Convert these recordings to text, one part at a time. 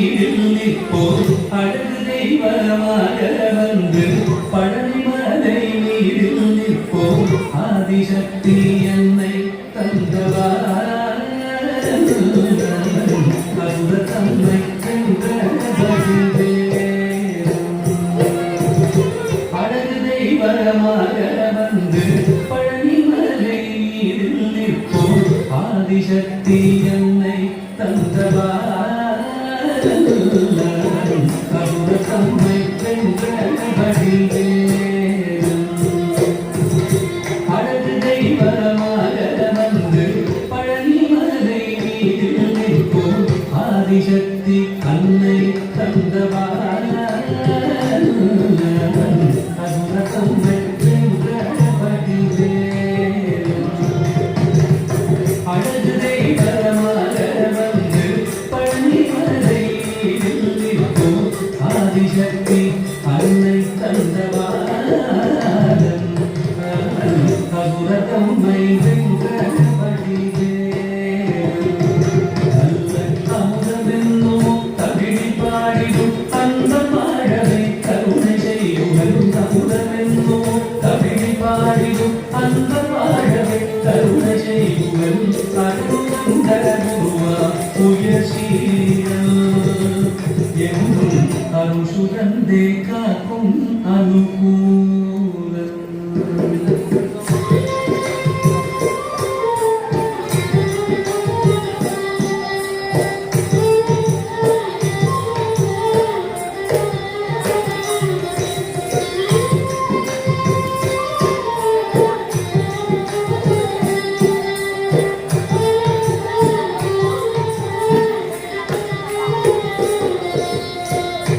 நீரில் நிற்போம் அழகு தெய்வமாக வந்து பழனிமலை நீரில் நிற்போம் ஆதிசக்தி என்னை தந்தவா அசுர தன்மை சென்ற அழகு தெய்வமாக வந்து பழனிமலை நீரில் நிற்போம் ஆதிசக்தி என்னை தந்தவா அசுர தன்மை சென்ற அழகு தெய்வமாக வந்து பழனிமலை நீரில் நிற்போம் ஆதிசக்தி அன்னை தந்தவா அசுர தன்மை சென்ற அழகு தெய்வமாக வந்து பழனிமலை நீரில் நிற்போம் ஆதிசக்தி அன்னை தந்தவா அசுர தன்மை சென்ற அருசுரந்தே காக்கும் அனுகூலம்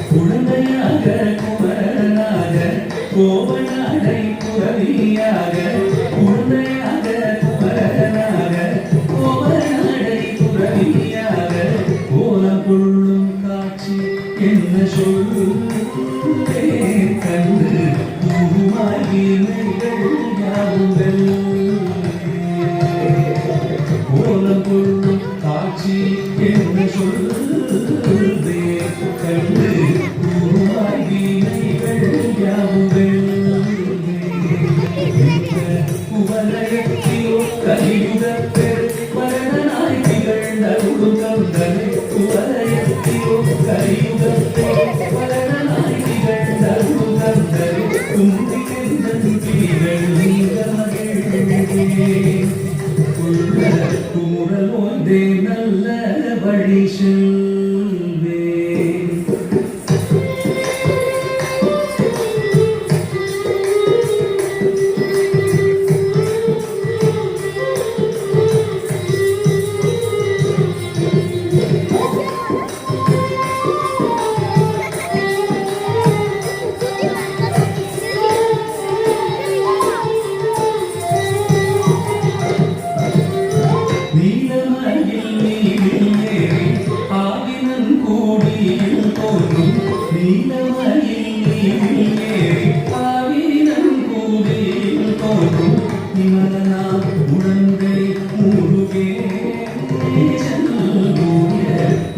குழந்தையாக குமரனாக கோவனாடை புறவியாக குழந்தையாக குமரனாக கோவனாடை புறவியாக கோலம் கொள்ளும் காட்சி என்ன சொல்லே கண்டு பூமாகி யாவுங்கள் கோலம் கொள்ளும் காட்சி என்ன சொல்லே கண்டு உவலயத்திலோ கலியுகப்பெரு மரணனாய் திகழ்ந்தருளும் கந்தனை உவலயத்திலோ கலியுகப்பெரு மரணனாய் திகழ்ந்தருளும் கந்தனை குந்தி கந்தன் கீழ் நீங்க மகிழ்ந்தே உள்ள குமுறல் ஒன்றே நல்ல வழி செல்வே நீலமயில் நீரில் ஏறி ஆவினன் கூடியில் தோன்றும் நீலமயில் நீரில் ஏறி ஆவினன் கூடியில் தோன்றும் நிமலனா உடந்தை முருகே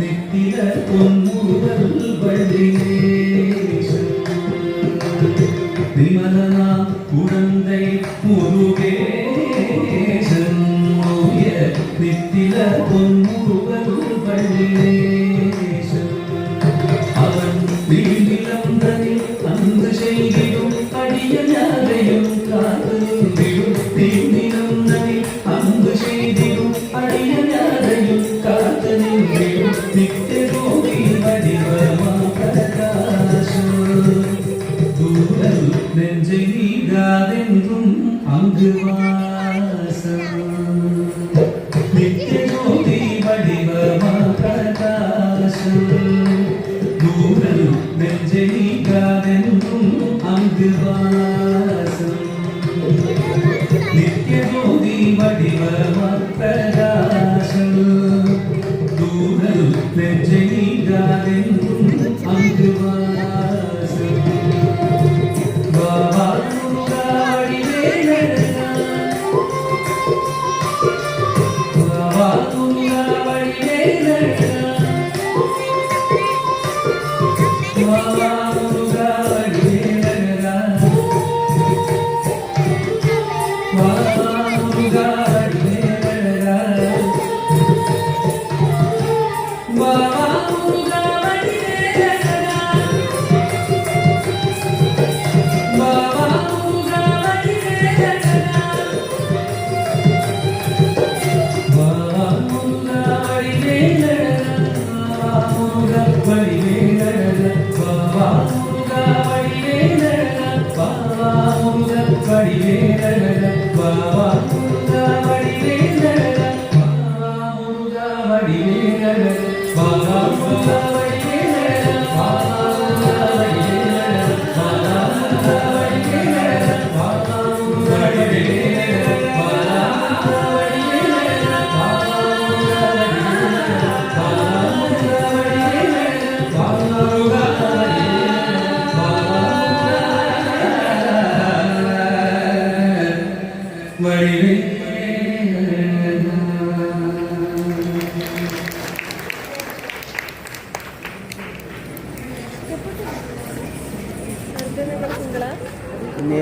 நித்திர பொன்முதல் வழிநேசன் நிமலனா உடந்தை முருகே நித்தில பொன்முருகல் வழிநேசன் அவன் வீழ்நிலந்தனில் அங்கு செய்திடும் அடியனையும் காத்து நின்றிடும் தீழ்நிலந்தனில் அங்கு செய்திடும் அடியனையும் காத்து நின்றிடும் நித்திய கோவி வடிவமா பிரகாசம் தூரல் நெஞ்சை நீடாதென்றும் அங்கு வாசம் நித்யஜோதி வடிவமா பிரகாசம் தூரல் நெஞ்சை நீடாதென்றும் அங்கு வாசம் நித்யஜோதி வடிவமா பிரகாசம் தூரல் நெஞ்சை நீடாதென்றும் அங்கு வாசம் பாபா வடிவேலழக பாவா முருகா வடிவேலழக பாவா முருகா வடிவேலழக பாவா முருகா வடிவேலழக பாவா முருகா வடிவேலழக பாவா முருகா வடிவேலழக பாவா முருகா வடிவேலழக பாவா முருகா வடிவேலழக பாவா முருகா வடிவேலழக பாவா முருகா வடிவேலழக பாவா முருகா வடிவேலழக பாவா முருகா ini